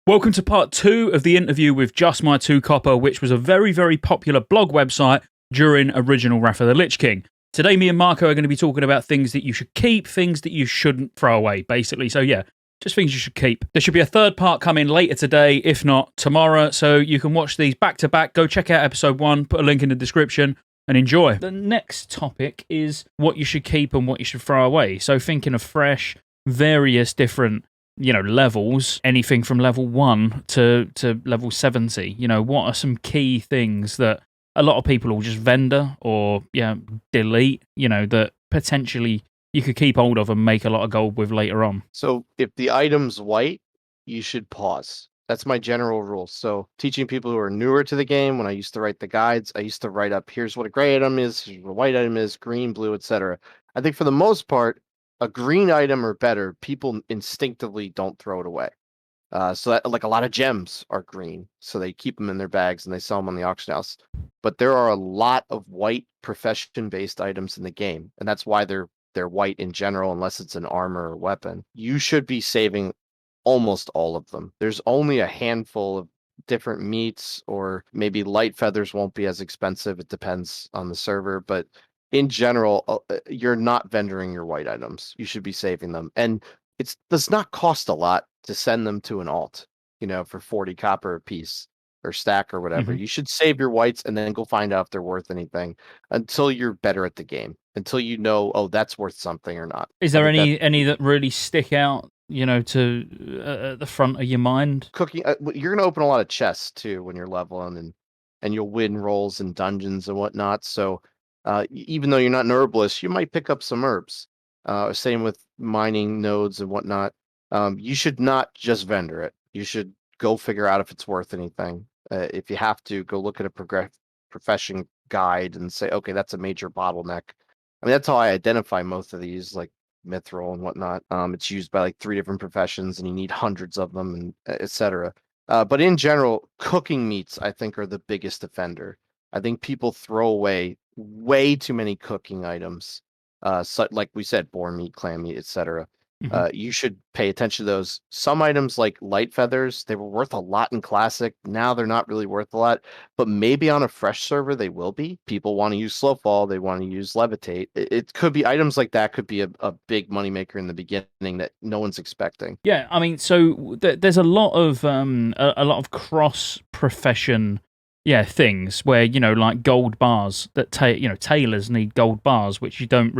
Welcome to part 2 of the interview with Just My Two Copper, which was a very, very popular blog website during original Wrath of the Lich King. Today, me and Marco are going to be talking about things that you should keep, things that you shouldn't throw away, basically. So yeah, just things you should keep. There should be a third part coming later today, if not tomorrow, so you can watch these back to back. Go check out episode 1, put a link in the description, and enjoy. The next topic is what you should keep and what you should throw away. So thinking of fresh, various different levels, anything from level 1 to level 70. What are some key things that a lot of people will just vendor or delete, that potentially you could keep hold of and make a lot of gold with later on? So if the item's white, you should pause. That's my general rule. So teaching people who are newer to the game, when I used to write the guides, I used to write up, here's what a gray item is, here's what a white item is, green, blue, etc. I think for the most part, a green item or better, people instinctively don't throw it away. So that, like, a lot of gems are green, so they keep them in their bags and they sell them on the auction house. But there are a lot of white profession-based items in the game, and that's why they're white in general, unless it's an armor or weapon. You should be saving almost all of them. There's only a handful of different meats, or maybe light feathers won't be as expensive. It depends on the server, but in general, you're not vendoring your white items. You should be saving them. And it does not cost a lot to send them to an alt, for 40 copper a piece or stack or whatever. You should save your whites and then go find out if they're worth anything until you're better at the game, until you know, oh, that's worth something or not. Is there any that really stick out, to at the front of your mind? Cooking, you're going to open a lot of chests too when you're leveling, and you'll win rolls in dungeons and whatnot. So even though you're not an herbalist, you might pick up some herbs. Same with mining nodes and whatnot. You should not just vendor it. You should go figure out if it's worth anything. If you have to, go look at a profession guide and say, okay, that's a major bottleneck. I mean, that's how I identify most of these, like mithril and whatnot. It's used by like 3 different professions, and you need hundreds of them, and etc. But in general, cooking meats, I think, are the biggest offender. I think people throw away way too many cooking items. Like we said, boar meat, clam meat, etc. You should pay attention to those. Some items like light feathers, they were worth a lot in Classic. Now they're not really worth a lot, but maybe on a fresh server they will be. People want to use slow fall, they want to use levitate. It could be items like that could be a big moneymaker in the beginning that no one's expecting. Yeah, I mean, so there's a lot of cross profession things where, like gold bars that tailors need gold bars, which you don't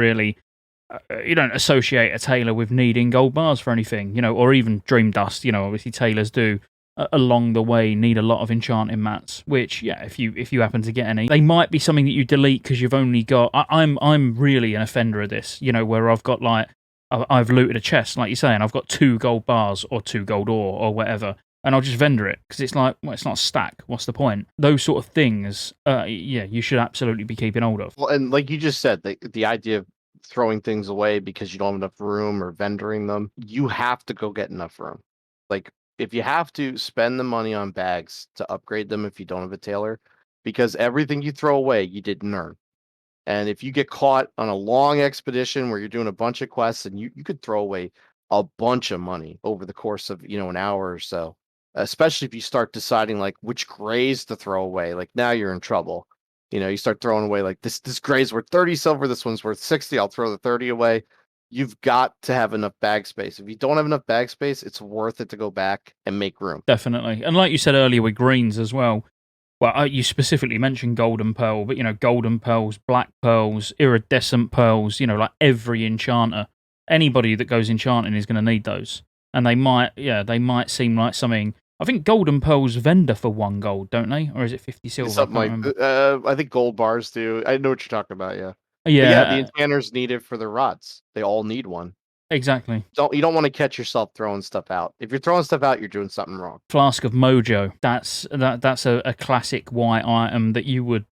associate a tailor with needing gold bars for anything, or even dream dust. Obviously tailors do along the way need a lot of enchanting mats, which if you happen to get any, they might be something that you delete because you've only got. I'm really an offender of this, where I've got I've looted a chest, like you say, and I've got 2 gold bars or 2 gold ore or whatever. And I'll just vendor it because it's like, well, it's not a stack. What's the point? Those sort of things, you should absolutely be keeping hold of. Well, and like you just said, the idea of throwing things away because you don't have enough room or vendoring them, you have to go get enough room. Like, if you have to, spend the money on bags to upgrade them if you don't have a tailor, because everything you throw away, you didn't earn. And if you get caught on a long expedition where you're doing a bunch of quests, and you could throw away a bunch of money over the course of, an hour or so. Especially if you start deciding like which grays to throw away. Like, now you're in trouble. You start throwing away like this gray's worth 30 silver, this one's worth 60, I'll throw the 30 away. You've got to have enough bag space. If you don't have enough bag space, it's worth it to go back and make room. Definitely. And like you said earlier with greens as well, well, you specifically mentioned golden pearl, but golden pearls, black pearls, iridescent pearls, like every enchanter, anybody that goes enchanting is going to need those. And they might seem like something. I think golden pearls vendor for 1 gold, don't they? Or is it 50 silver? Something like, I think gold bars do. I know what you're talking about, yeah. Yeah. The enchanters need it for their rods. They all need one. Exactly. You don't want to catch yourself throwing stuff out. If you're throwing stuff out, you're doing something wrong. Flask of Mojo. That's a classic white item that you would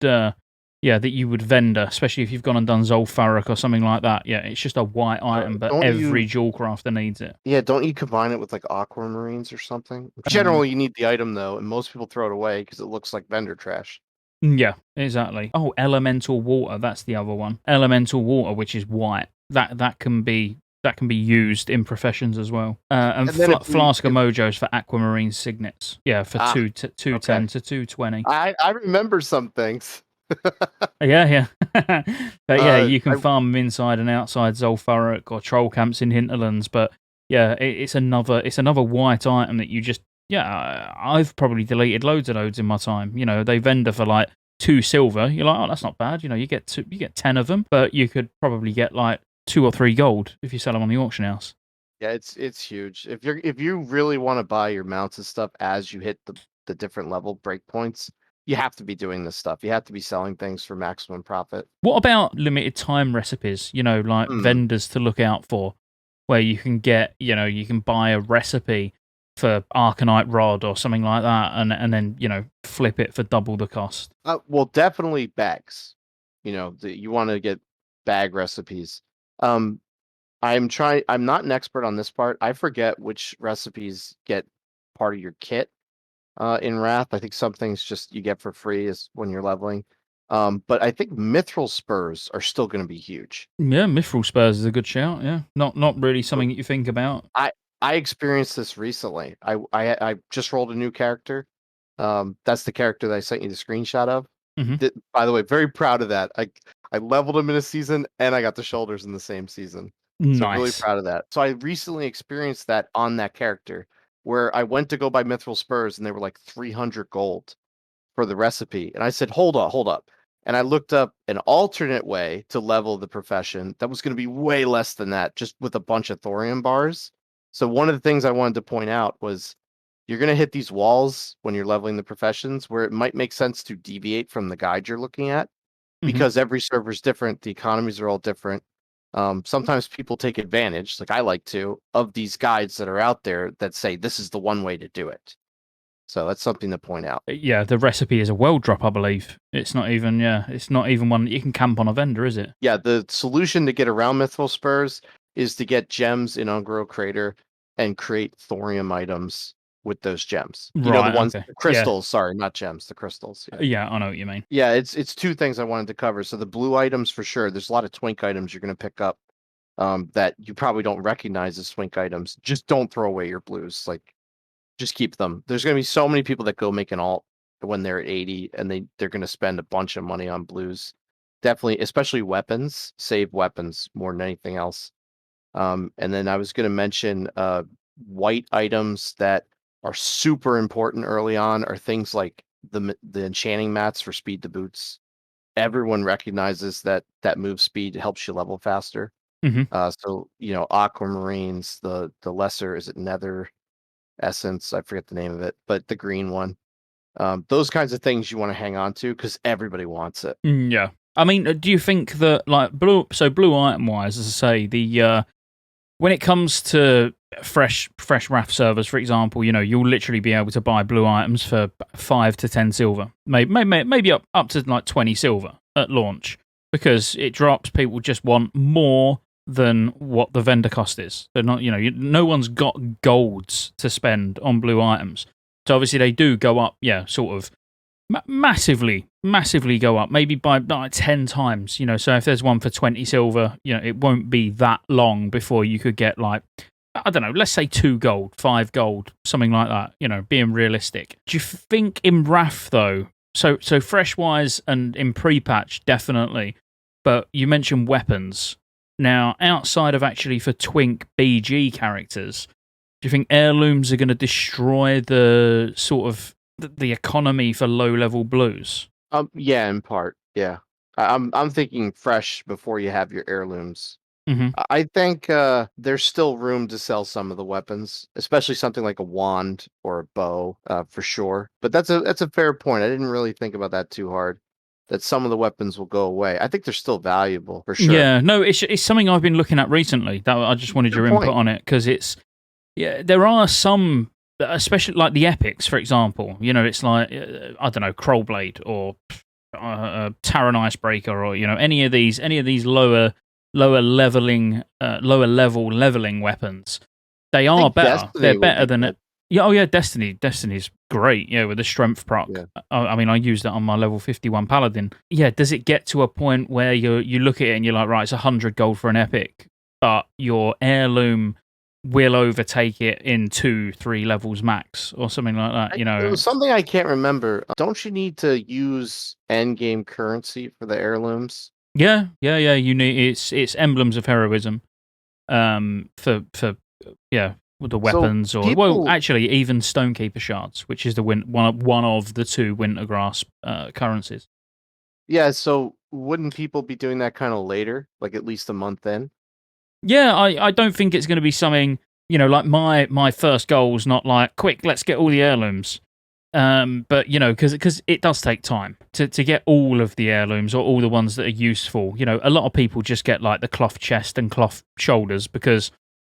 vendor, especially if you've gone and done Zolfarok or something like that. Yeah, it's just a white item, but every jewel crafter needs it. Yeah, don't you combine it with like aquamarines or something? Generally, you need the item though, and most people throw it away because it looks like vendor trash. Yeah, exactly. Oh, elemental water. That's the other one. Elemental water, which is white. That can be that can be used in professions as well. And then Flask of Mojos for Aquamarine Signets. Yeah, for 210 to 220. I remember some things. Yeah. But yeah, you can I farm them inside and outside Zul'Farrak or troll camps in Hinterlands. But yeah, it's another white item that you just I've probably deleted loads of those in my time. You know, they vendor for like 2 silver. You're like, oh, that's not bad. You know, you get 10 of them, but you could probably get like 2 or 3 gold if you sell them on the auction house. Yeah, it's huge. If you really want to buy your mounts and stuff as you hit the different level breakpoints, you have to be doing this stuff. You have to be selling things for maximum profit. What about limited time recipes? You know, like vendors to look out for, where you can get, you know, you can buy a recipe for Arcanite Rod or something like that, and then, you know, flip it for double the cost. Well, definitely bags. You know, you want to get bag recipes. I'm not an expert on this part. I forget which recipes get part of your kit in Wrath. I think some things just you get for free is when you're leveling. But I think Mithril Spurs are still going to be huge. Yeah, Mithril Spurs is a good shout. Yeah, not really something that you think about. I experienced this recently. I just rolled a new character. That's the character that I sent you the screenshot of. By the way, very proud of that. I leveled him in a season and I got the shoulders in the same season. Nice. So really proud of that. So I recently experienced that on that character where I went to go buy Mithril Spurs and they were like 300 gold for the recipe. And I said, hold up. And I looked up an alternate way to level the profession that was going to be way less than that, just with a bunch of thorium bars. So one of the things I wanted to point out was you're going to hit these walls when you're leveling the professions where it might make sense to deviate from the guide you're looking at because every server is different. The economies are all different. Sometimes people take advantage, like I like to, of these guides that are out there that say this is the one way to do it. So that's something to point out. Yeah, the recipe is a world drop, I believe. It's not even one that you can camp on a vendor, is it? Yeah, the solution to get around Mithril Spurs is to get gems in Ungro Crater and create thorium items with those gems. You know, the ones, the crystals, sorry, not gems, the crystals. Yeah, I know what you mean. Yeah, it's 2 things I wanted to cover. So the blue items for sure. There's a lot of twink items you're going to pick up that you probably don't recognize as twink items. Just don't throw away your blues. Like, just keep them. There's going to be so many people that go make an alt when they're at 80 and they're going to spend a bunch of money on blues. Definitely, especially weapons, save weapons more than anything else. And then I was going to mention white items that are super important early on are things like the enchanting mats for speed to boots. Everyone recognizes that move speed helps you level faster. So, you know, aquamarines, the lesser, is it nether essence? I forget the name of it, but the green one. Those kinds of things you want to hang on to because everybody wants it. Yeah. I mean, do you think that, like, blue item wise, as I say, when it comes to fresh Wrath servers, for example, you know, you'll literally be able to buy blue items for 5 to 10 silver, maybe up to like 20 silver at launch, because it drops. People just want more than what the vendor cost is. They're not, you know, no one's got golds to spend on blue items. So obviously they do go up, sort of massively go up, maybe by like 10 times, you know. So if there's one for 20 silver, you know, it won't be that long before you could get, like, I don't know, let's say 2 gold, 5 gold, something like that, you know, being realistic. Do you think in Wrath, though, so fresh-wise and in pre-patch, definitely, but you mentioned weapons. Now, outside of actually for twink BG characters, do you think heirlooms are going to destroy the sort of the economy for low-level blues? Yeah, in part, yeah. I'm thinking fresh before you have your heirlooms. I think there's still room to sell some of the weapons, especially something like a wand or a bow, for sure. But that's a fair point. I didn't really think about that too hard. That some of the weapons will go away. I think they're still valuable for sure. Yeah, no, it's something I've been looking at recently. That I just wanted your input on it because there are some, especially like the epics, for example. You know, it's like I don't know, Crollblade or Taran Icebreaker, or you know, any of these lower level leveling weapons. They are better. Destiny They're better than it. Yeah, oh yeah, Destiny's great. Yeah, with the strength proc. Yeah. I mean, I used that on my level 51 Paladin. Yeah, does it get to a point where you look at it and you're like, right, it's 100 gold for an epic? but your heirloom will overtake it in 2-3 levels max or something like that. It was something I can't remember. Don't you need to use end game currency for the heirlooms? Yeah. You need it's emblems of heroism. For yeah, with the So weapons people, actually even Stonekeeper shards, which is the one of the 2 Wintergrass currencies. yeah. So wouldn't people be doing that kind of later, like at least a month in? Yeah, I don't think it's going to be something, like my first goal's not like, quick, let's get all the heirlooms. But, because it does take time to get all of the heirlooms or all the ones that are useful. A lot of people just get like the cloth chest and cloth shoulders because,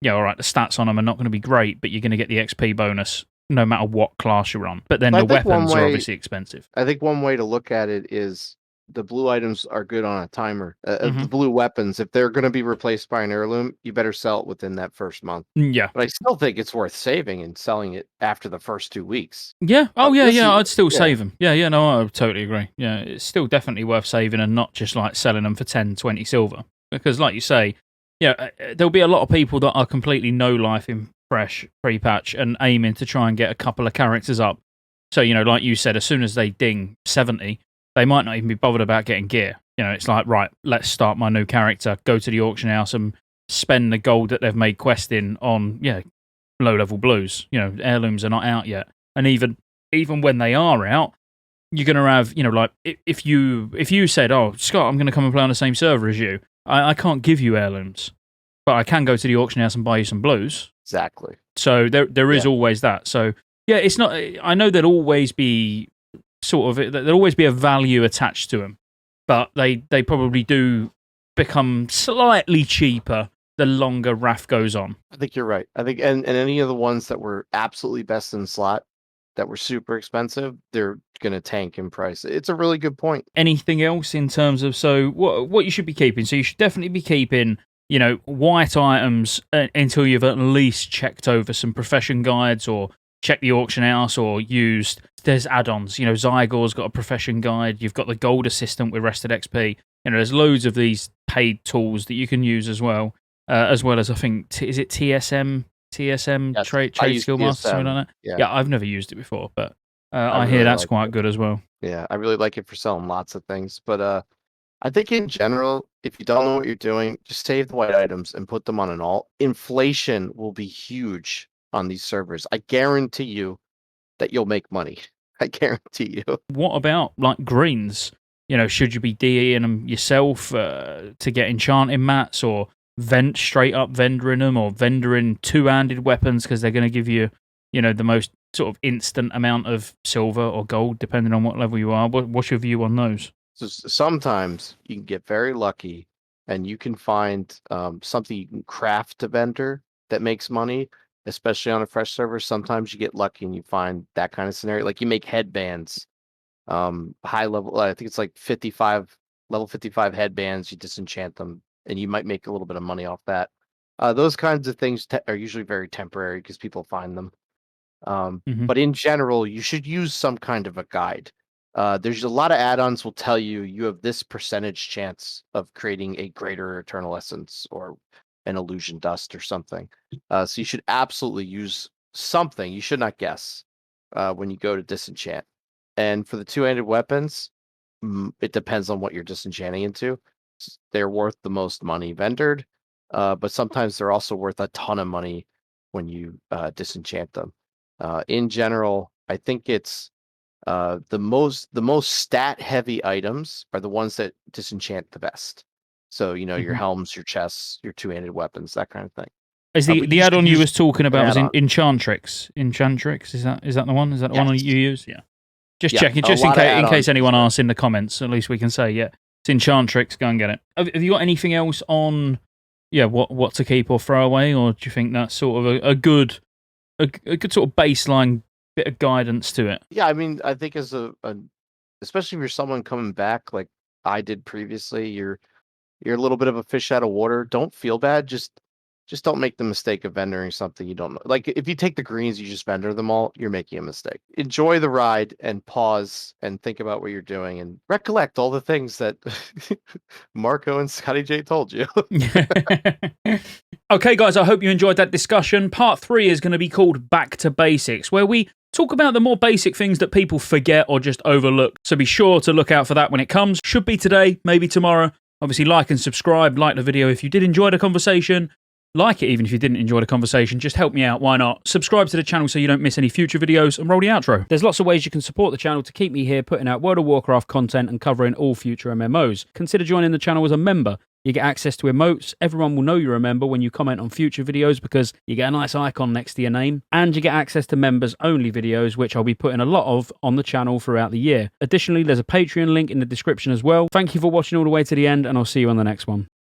all right, the stats on them are not going to be great, but you're going to get the XP bonus no matter what class you're on. But then I the think one weapons are way obviously expensive. I think one way to look at it is the blue items are good on a timer. Hmm. The blue weapons, if they're going to be replaced by an heirloom, you better sell it within that first month. Yeah. But I still think it's worth saving and selling it after the first 2 weeks. Yeah. Oh, yeah, This is I'd still yeah, save them. Yeah, no, I totally agree. Yeah, it's still definitely worth saving and not just like selling them for 10, 20 silver. Because, like you say, there'll be a lot of people that are completely no life in fresh pre-patch and aiming to try and get a couple of characters up. So, like you said, as soon as they ding 70, they might not even be bothered about getting gear. It's like, right, let's start my new character, go to the auction house and spend the gold that they've made questing on, low level blues. Heirlooms are not out yet, and even when they are out, you're gonna have like if you said, "Oh, Scott, I'm gonna come and play on the same server as you," I can't give you heirlooms, but I can go to the auction house and buy you some blues. exactly. So there is Yeah. always that. So yeah, it's not. I know there'll always be there'll always be a value attached to them, but they probably do become slightly cheaper the longer RAF goes on. I think you're right. I think and any of the ones that were absolutely best in slot that were super expensive, they're gonna tank in price. It's a really good point. Anything else in terms of what you should be keeping? So you should definitely be keeping white items until you've at least checked over some profession guides or checked the auction house or used. There's add-ons. Zygor's got a profession guide. You've got the gold assistant with rested XP. There's loads of these paid tools that you can use as well. As well as I think is it TSM Yes, trade I use skill master something TSM. like that. Yeah, Yeah, I've never used it before, but I I hear really that's like quite it. good as well. Yeah, I really like it for selling lots of things. But I think in general, if you don't know what you're doing, just save the white items and put them on an alt. Inflation will be huge on these servers. I guarantee you that you'll make money. I guarantee you. What about like greens? Should you be DEing them yourself to get enchanting mats, or straight up vendoring them, or vendoring 2-handed weapons because they're going to give you, the most sort of instant amount of silver or gold, depending on what level you are. What's your view on those? So sometimes you can get very lucky and you can find something you can craft to vendor that makes money, especially on a fresh server. Sometimes you get lucky and you find that kind of scenario. Like you make headbands, high level, I think it's like 55, level 55 headbands, you disenchant them and you might make a little bit of money off that. Those kinds of things are usually very temporary because people find them. Hmm. But in general, you should use some kind of a guide. There's a lot of add-ons will tell you you have this percentage chance of creating a greater eternal essence or an illusion dust or something. So you should absolutely use something. You should not guess when you go to disenchant. And for the two-handed weapons, it depends on what you're disenchanting into. They're worth the most money vendored, but sometimes they're also worth a ton of money when you disenchant them. In general, I think it's the most stat heavy items are the ones that disenchant the best. So your Hmm. helms, your chests, your two-handed weapons, that kind of thing. Is But the you should add-on you use was talking an about was add-on. Enchantrix? Enchantrix, is that the one? Is that the one you Yes. use? Yeah. Just Yeah. checking, A just lot of in case add-ons use anyone that. asks in the comments. At least we can say, yeah, it's Enchantrix. Go and get it. Have you got anything else on? Yeah, what to keep or throw away, or do you think that's sort of a good sort of baseline bit of guidance to it? Yeah, I mean, I think as especially if you're someone coming back like I did previously, you're a little bit of a fish out of water. Don't feel bad. Just just don't make the mistake of vendoring something you don't know. Like if you take the greens, you just vendor them all, you're making a mistake. Enjoy the ride and pause and think about what you're doing and recollect all the things that Marco and Scottejaye told you. Okay, guys, I hope you enjoyed that discussion. Part 3 is going to be called Back to Basics, where we talk about the more basic things that people forget or just overlook. So be sure to look out for that when it comes. Should be today, maybe tomorrow. Obviously, like and subscribe, like the video if you did enjoy the conversation. Like it even if you didn't enjoy the conversation, just help me out, why not? Subscribe to the channel so you don't miss any future videos, and roll the outro. There's lots of ways you can support the channel to keep me here putting out World of Warcraft content and covering all future MMOs. Consider joining the channel as a member. You get access to emotes, everyone will know you're a member when you comment on future videos because you get a nice icon next to your name, and you get access to members-only videos, which I'll be putting a lot of on the channel throughout the year. Additionally, there's a Patreon link in the description as well. Thank you for watching all the way to the end, and I'll see you on the next one.